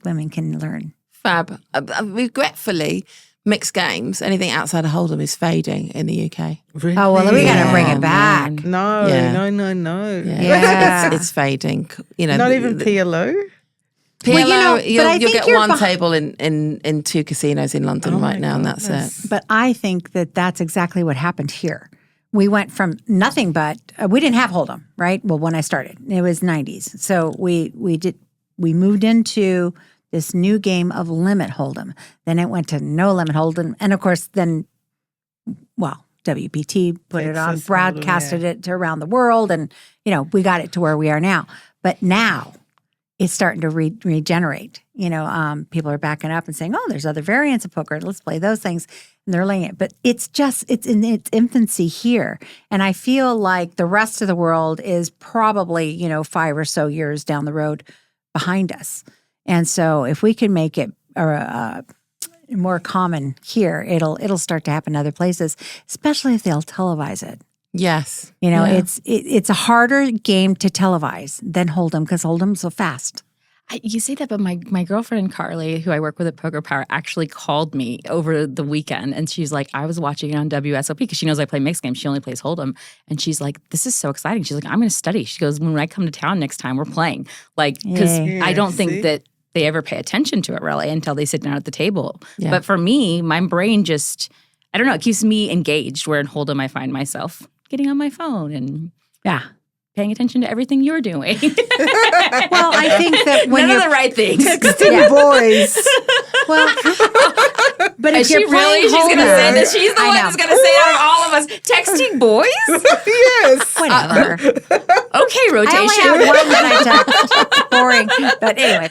women can learn. Fab. Regretfully, mixed games, anything outside of Hold'em is fading in the UK. Really? Oh well, we got to bring Yeah, it back. man. No, Yeah. no. Yeah. It's fading. You know, Not even PLO? PLO, Well, you know, but I you'll think get you're one beh- table in 2 casinos in London Oh right my now, and that's goodness. it. But I think that that's exactly what happened here. We went from nothing but we didn't have Hold'em, right? Well, when I started, it was 90s. So we moved into this new game of limit Hold'em. Then it went to no limit Hold'em, and of course, then WPT put it on, Texas Hold'em, broadcasted it to around the world, and we got it to where we are now. But now it's starting to regenerate. People are backing up and saying, "Oh, there's other variants of poker. Let's play those things." And they're laying it, but it's in its infancy here, and I feel like the rest of the world is probably 5 or so years down the road behind us. And so, if we can make it more common here, it'll start to happen in other places, especially if they'll televise it. Yes. It's a harder game to televise than Hold'em because Hold'em's so fast. You say that, but my girlfriend Carly, who I work with at Poker Power, actually called me over the weekend, and she's like, I was watching it on WSOP because she knows I play mixed games. She only plays Hold'em, and she's like, this is so exciting. She's like, I'm going to study. She goes, when I come to town next time, we're playing. Because Yay. I don't See? think that they ever pay attention to it really until they sit down at the table. Yeah. But for me, my brain just, I don't know, it keeps me engaged. Where in Hold'em, I find myself getting on my phone and paying attention to everything you're doing. Well, I think that when None you're of the right things. Texting boys. well, but if Is she you're really? playing She's going to Hold'em- say this. She's the I one know. that's going to say out of all of us, texting boys? Yes. Whatever. Okay, I only rotation. have one that I text. Boring. But anyway,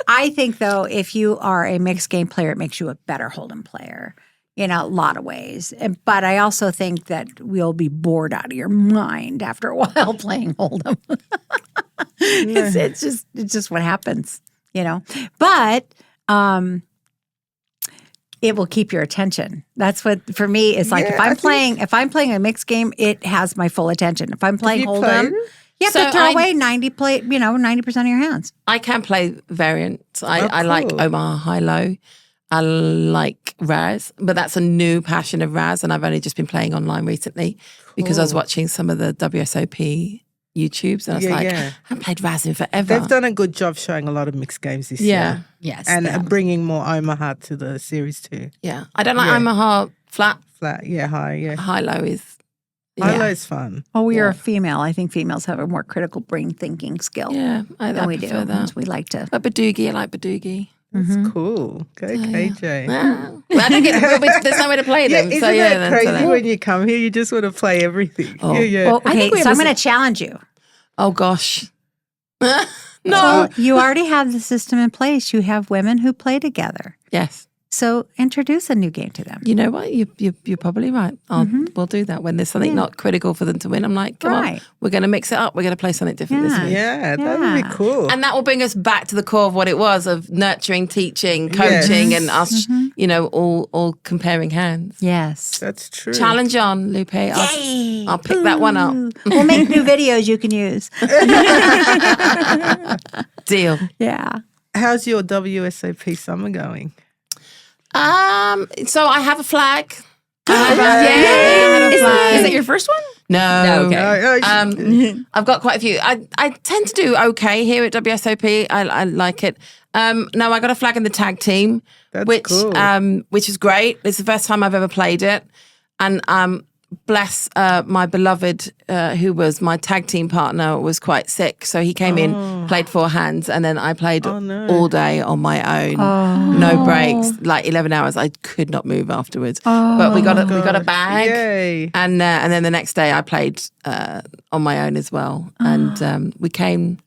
I think though, if you are a mixed game player, it makes you a better Hold'em player in a lot of ways. But I also think that we'll be bored out of your mind after a while playing Hold'em. It's just what happens, But it will keep your attention. That's what for me is like. Yeah, if I'm playing a mixed game, it has my full attention. If I'm playing you Hold'em, played? you have So to throw I- away 90% of your hands. I can play variants. I like cool. Omaha High-Low. I like Raz, but that's a new passion of Raz, and I've only just been playing online recently because I was Cool. watching some of the WSOP YouTubes, and I was Yeah, like, yeah. I haven't played Raz in forever. They've done a good job showing a lot of mixed games this Yeah. year. Yes. And bringing more Omaha to the series too. Yeah. I don't like Yeah. Omaha flat. Flat, yeah, high, yeah. High-low is... High-low's fun. Oh, you're Yeah. a female. I think females have a more critical brain thinking skill Yeah, I than we do. prefer that. We like to. But Badoogie, I like Badoogie. That's cool. Go, KJ. Well, I don't get, there's no way to play Yeah, them. isn't so yeah, that then- crazy so then- when you come here? You just want to play everything. Oh. Yeah, yeah. Well, I okay, think we so have I'm a- going to challenge you. Oh gosh. No. So you already have the system in place. You have women who play together. Yes. So introduce a new game to them. You know what? You're probably right. We'll do that when there's something not critical for them to win. I'm like, come on, Right. we're going to mix it up. We're going to play something different this week. Yeah, that would Yeah. be cool. And that will bring us back to the core of what it was of nurturing, teaching, coaching, and us, all comparing hands. Yes. That's true. Challenge on, Lupe. I'll pick that one up. We'll make new videos you can use. Deal. Yeah. How's your WSOP summer going? So I have a flag. Is flag. that your first one? No. No, okay. I've got quite a few. I tend to do okay here at WSOP. I like it. No, I got a flag in the tag team, That's which cool. which is great. It's the first time I've ever played it, and bless my beloved, who was my tag team partner, was quite sick, so he came in, played 4 hands, and then I played no. all day on my own, no breaks, like 11 hours. I could not move afterwards, but we got a bag. Yay. And then the next day I played on my own as well. And we came,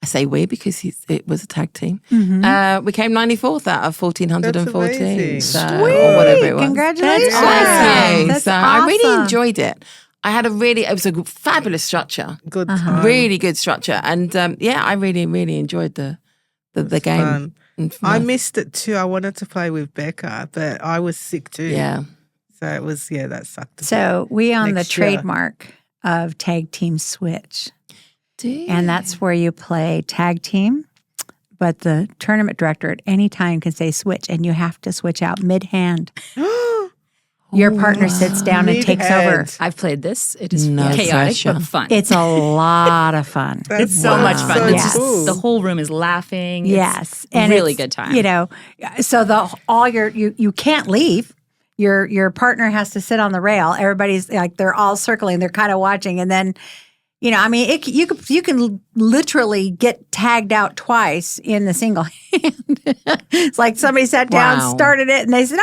I say we because it was a tag team. We came 94th out of 1,414. That's amazing. So, or whatever it was. Congratulations. Thank you. That's So I really awesome. enjoyed it. It was a fabulous structure. Good time. Really good structure. And I really, really enjoyed the the game. Fun. And for I us. missed it too. I wanted to play with Becca, but I was sick too. Yeah. So it was, that sucked. So we own the Next year. trademark of Tag Team Switch. Do you? And that's where you play tag team. But the tournament director at any time can say switch, and you have to switch out mid-hand. Your partner sits down and takes over. Mid-hand. I've played this. It is No chaotic pressure. but fun. It's a lot of fun. It's so much fun. So It's just cool. the whole room is laughing. It's Yes, a and really it's, good time. You know, so you can't leave. Your partner has to sit on the rail. Everybody's like they're all circling. They're kind of watching, and then I mean, you can literally get tagged out twice in the single hand. It's like somebody sat down, Wow. started it, and they said,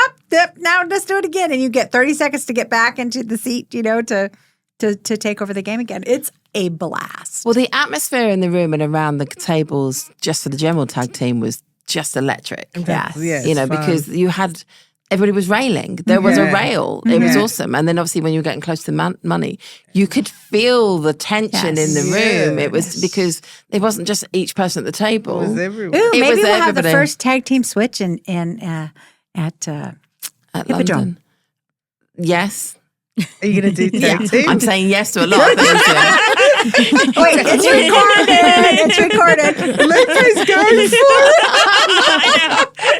now let's do it again," and you get 30 seconds to get back into the seat. To take over the game again. It's a blast. Well, the atmosphere in the room and around the tables, just for the general tag team, was just electric. Yes. Yeah, You know, it's fun. because you had everybody was railing. There was a Yeah. rail. It was Yeah. awesome. And then obviously when you were getting close to money, you could feel the tension in the Yes. room. It was because it wasn't just each person at the table. It was everyone. Ooh, It maybe was we'll have the everybody. first tag team switch at At Hippodrome. London. Yes. Are you going to do tag team? I'm saying yes to a lot of things here. Wait, it's recorded. It's recorded. Lupe's going for it.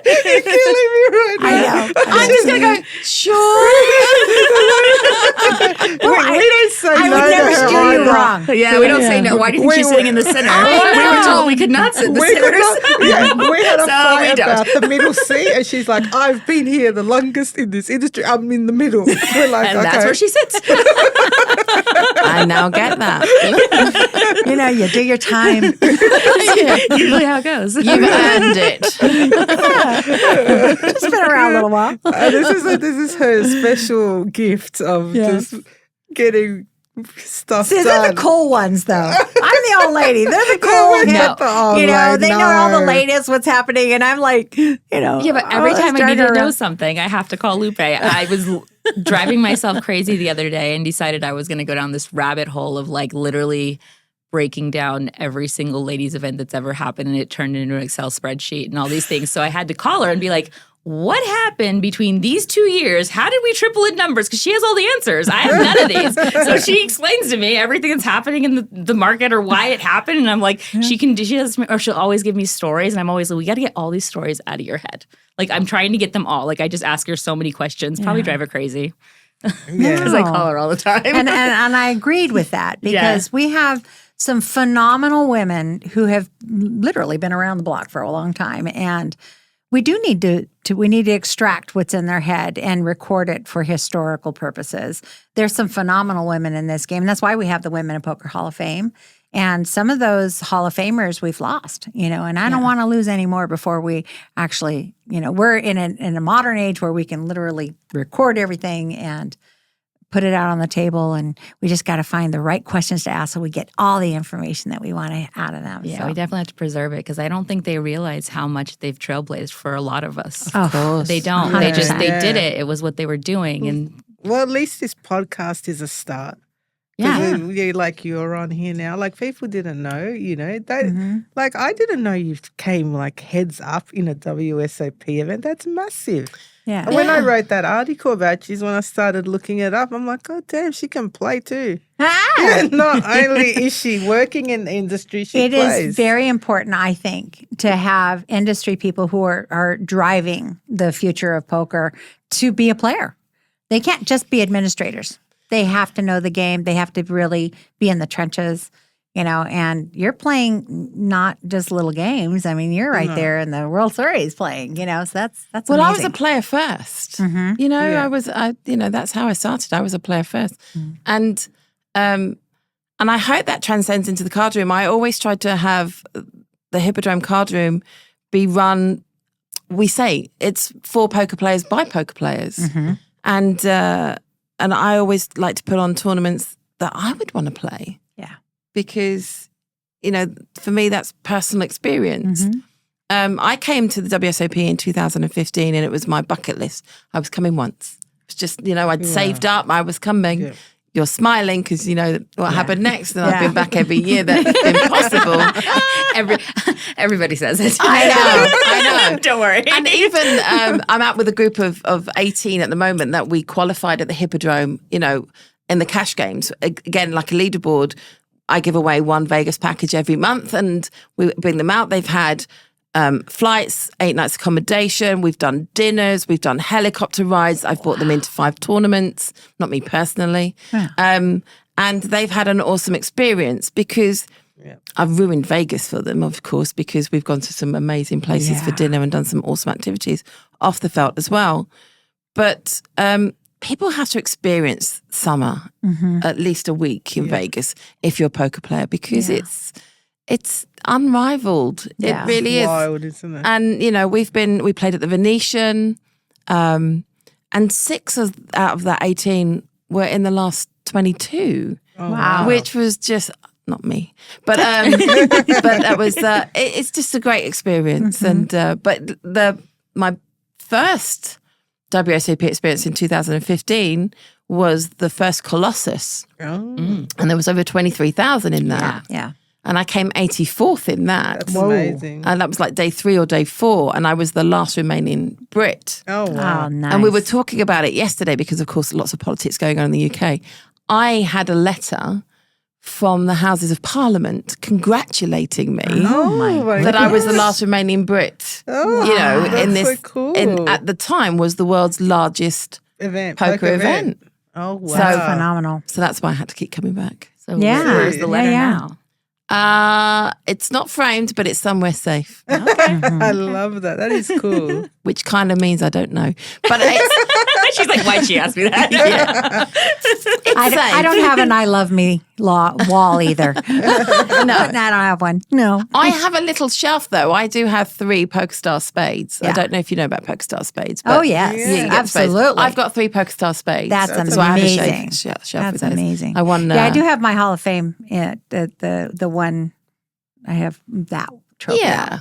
You're killing me right now. I know. I'm just going to go, sure. We don't say I no would never to her steer you either. wrong. Yeah, we don't say no. Why do you think she's sitting in the center? We were told we could not sit in the We center. could not- we had a So fight we don't. about the middle seat, and she's like, "I've been here the longest in this industry. I'm in the middle." We're like, And "Okay." that's where she sits. I now get that. You do your time. Usually how it goes. You've earned it. It's been around a little while. This is her special gift of just getting stuff See, done. they're the cool ones, though. I'm the old lady. They're the cool we hip. got the old They lady. know all the No. latest, what's happening, and I'm like, Yeah, but every let's time I drag need her to know around. something, I have to call Lupe. I was driving myself crazy the other day and decided I was going to go down this rabbit hole of like literally breaking down every single ladies event that's ever happened, and it turned into an Excel spreadsheet and all these things. So I had to call her and be like, what happened between these 2 years? How did we triple in numbers? Because she has all the answers. I have none of these. So she explains to me everything that's happening in the market or why it happened. And I'm like, she'll always give me stories. And I'm always like, we got to get all these stories out of your head. Like, I'm trying to get them all. Like, I just ask her so many questions, probably drive her crazy. Because I call her all the time. and I agreed with that because we have some phenomenal women who have literally been around the block for a long time, and we do need to extract what's in their head and record it for historical purposes. There's some phenomenal women in this game, and that's why we have the Women in Poker Hall of Fame. And some of those Hall of Famers we've lost, and I don't want to lose any more before we actually, we're in a modern age where we can literally record everything and put it out on the table, and we just got to find the right questions to ask so we get all the information that we want out of them. Yeah, So. we definitely have to preserve it because I don't think they realize how much they've trailblazed for a lot of us. Of course. They don't. They 100%. did it. It was what they were doing. And Well, at least this podcast is a start. yeah. Like you're on here now. Like people didn't know, they Mm-hmm. like I didn't know you came like heads up in a WSOP event. That's massive. Yeah. And when I wrote that article about you, when I started looking it up, I'm like, God damn, she can play too. Ah! Not only is she working in the industry, she It plays. is very important, I think, to have industry people who are driving the future of poker to be a player. They can't just be administrators. They have to know the game. They have to really be in the trenches, and you're playing not just little games. I mean, you're right there in the World Series playing, so that's Well, I was amazing. a player 1st. Mhm. I that's how I started. I was a player first. And I hope that transcends into the card room. I always tried to have the Hippodrome card room be run, we say, it's for poker players by poker players. And I always like to put on tournaments that I would want to play. Yeah. Because, for me, that's personal experience. I came to the WSOP in 2015 and it was my bucket list. I was coming once. It was just, I'd saved up, I was coming. Yeah. you're smiling because you know what happened next, and I've been back every year. That's impossible. Everybody says it. I know. Don't worry. And even I'm out with a group of 18 at the moment that we qualified at the Hippodrome, you know, in the cash games. Again, like a leaderboard, I give away one Vegas package every month and we bring them out. They've had flights, 8 nights accommodation. We've done dinners. We've done helicopter rides. I've brought them into 5 tournaments, not me personally. Yeah. And they've had an awesome experience because I've ruined Vegas for them, of course, because we've gone to some amazing places for dinner and done some awesome activities off the felt as well. But people have to experience summer at least a week in Vegas if you're a poker player because it's unrivaled. It really is. Wild, isn't it? And, you know, we played at the Venetian and 6 out of that 18 were in the last 22. Oh, wow. Which was just, not me, but that was, it's just a great experience. And, but my first WSOP experience in 2015 was the first Colossus. And there was over 23,000 in that. Yeah. And I came 84th in that. That's amazing. And that was like day 3 or day 4. And I was the last remaining Brit. Oh, wow. Oh, nice. And we were talking about it yesterday because, of course, lots of politics going on in the UK. I had a letter from the Houses of Parliament congratulating me that I was the last remaining Brit. Oh, you know, that's in this, so cool. at the time, was the world's largest poker event. Oh, wow. So phenomenal. So that's why I had to keep coming back. So Yeah. where's the letter now? It's not framed, but it's somewhere safe, I love that. That is cool. which kind of means I don't know. But it's, She's like, why'd she ask me that? I don't have an I love me wall either. No, I don't have one. No. I have a little shelf, though. I do have 3 PokerStar spades. I don't know if you know about PokerStar spades. But Oh, yes. you can get spades. Absolutely. I've got 3 PokerStar spades. That's So I have a amazing. shelf That's with those. amazing. I won. I do have my Hall of Fame. The one I have that trophy. Yeah.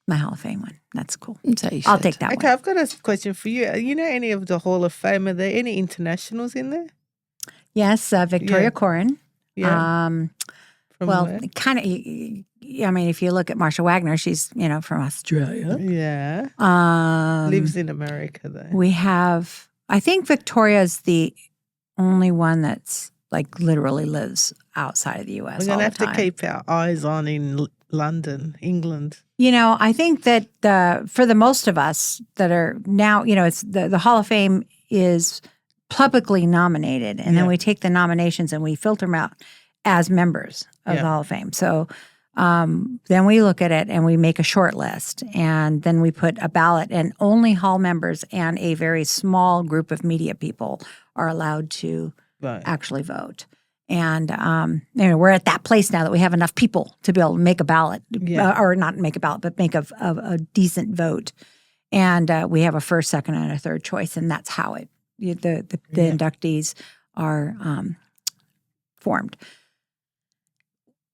My Hall of Fame one. That's cool. So you I'll should. take that Okay, one. I've got a question for you. You know any of the Hall of Fame? Are there any internationals in there? Yes, Victoria Yeah. Corin. Yeah. From Well, where? kind of. I mean, if you look at Marsha Wagner, she's from Australia. Yeah. Lives in America, though. We have. I think Victoria's the only one that's like literally lives outside of the U.S. We're going to all have the time. to keep our eyes on in London, England. You know, I think that for the most of us that are now, it's the Hall of Fame is publicly nominated, and then we take the nominations and we filter them out as members of the Hall of Fame. So then we look at it and we make a short list, and then we put a ballot, and only Hall members and a very small group of media people are allowed to actually vote. And we're at that place now that we have enough people to be able to make a ballot, or not make a ballot, but make a decent vote. And we have a first, second, and a third choice, and that's how the inductees are formed.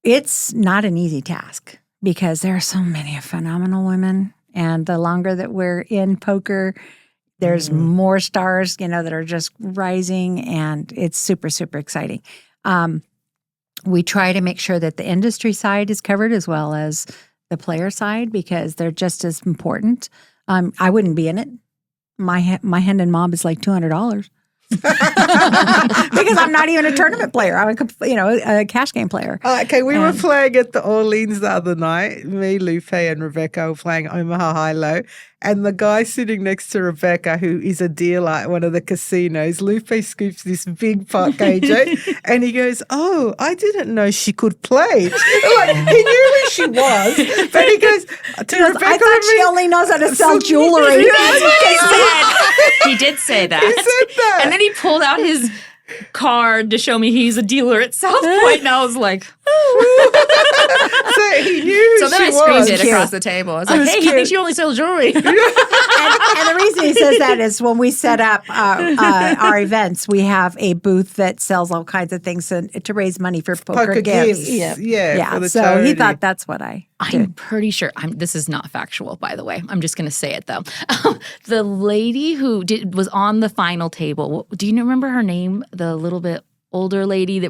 It's not an easy task because there are so many phenomenal women, and the longer that we're in poker, there's more stars, that are just rising, and it's super, super exciting. We try to make sure that the industry side is covered as well as the player side because they're just as important. I wouldn't be in it. My Hendon Mob is like $200 because I'm not even a tournament player. I'm a cash game player. Okay, we were playing at the Orleans the other night. Me, Lupe, and Rebecca were playing Omaha High-Low. And the guy sitting next to Rebecca, who is a dealer at one of the casinos, Lupe scoops this big pot, KJ, and he goes, "Oh, I didn't know she could play." Like, he knew who she was, but he goes to Rebecca. I thought she only knows how to sell jewelry. He did say that. He said that. And then he pulled out his card to show me he's a dealer at South Point, and I was like, So he knew so then I she screamed was. it across the table. I was like, hey, he thinks you only sell jewelry. And the reason he says that is when we set up our events, we have a booth that sells all kinds of things to raise money for poker gifts. Yeah, for the So charity. he thought that's what I did. I'm pretty sure. This is not factual, by the way. I'm just going to say it though. The lady who was on the final table. Do you remember her name? The little bit older lady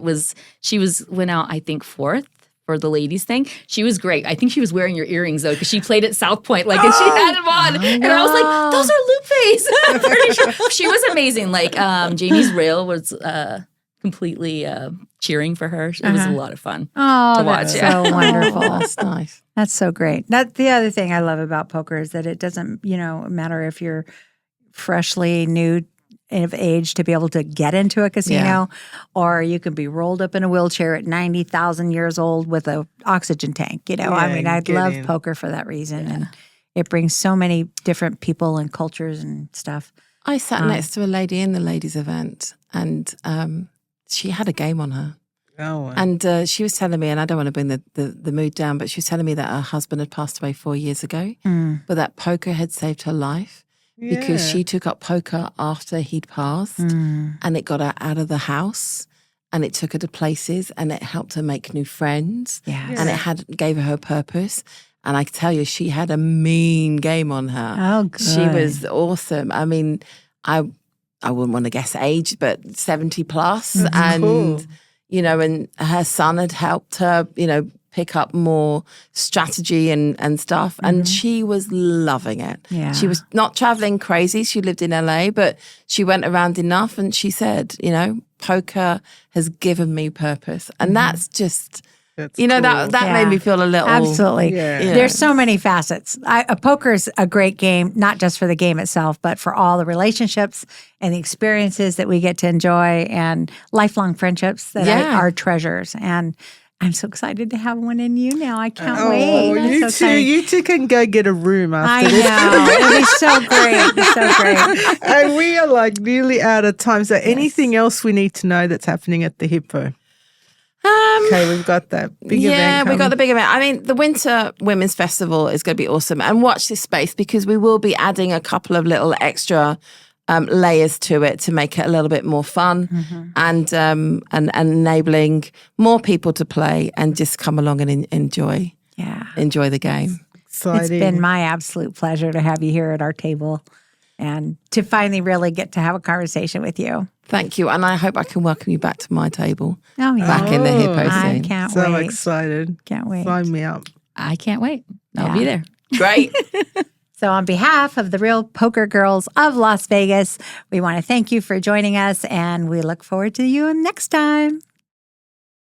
she went out, I think, fourth for the ladies thing. She was great. I think she was wearing your earrings though, because she played at South Point, and she had them on, and I was like, "Those are Lupe's." I'm pretty sure she was amazing. Jamie's rail was completely cheering for her. It was a lot of fun to watch. That's so wonderful. That's nice. That's so great. That's the other thing I love about poker is that it doesn't, matter if you're freshly new of age to be able to get into a casino, or you can be rolled up in a wheelchair at 90,000 years old with an oxygen tank. I love poker for that reason, and it brings so many different people and cultures and stuff. I sat next to a lady in the ladies' event, and she had a game on her. Oh, wow. And she was telling me, and I don't want to bring the mood down, but she was telling me that her husband had passed away 4 years ago, but that poker had saved her life. Because she took up poker after he'd passed, and it got her out of the house, and it took her to places, and it helped her make new friends, and it gave her purpose. And I can tell you, she had a mean game on her. Oh, good. She was awesome. I mean, I wouldn't want to guess age, but 70 plus, and cool. And her son had helped her, pick up more strategy and stuff. And she was loving it. Yeah. She was not traveling crazy. She lived in LA, but she went around enough, and she said, poker has given me purpose. And that's just, That's that Yeah. made me feel a little. Absolutely. Yeah. There's so many facets. Poker's a great game, not just for the game itself, but for all the relationships and the experiences that we get to enjoy, and lifelong friendships that are treasures. And I'm so excited to have one in you now. I can't wait. I'm you so two, excited. you two can go get a room I after this. know. It'll be so great. It's so great. And we are nearly out of time. So anything else we need to know that's happening at the Hippo? Okay, we've got that big event. Yeah, we got coming. the big event. I mean, the Winter Women's Festival is going to be awesome. And watch this space, because we will be adding a couple of little extra layers to it to make it a little bit more fun, and enabling more people to play and just come along and enjoy the game. Exciting. It's been my absolute pleasure to have you here at our table and to finally really get to have a conversation with you. Thank you. And I hope I can welcome you back to my table, Oh, yeah. back in the Hippo I scene. can't so wait. excited. Can't wait. Sign me up. I can't wait. I'll Yeah. be there. Great. So on behalf of the Real Poker Girls of Las Vegas, we want to thank you for joining us, and we look forward to you next time.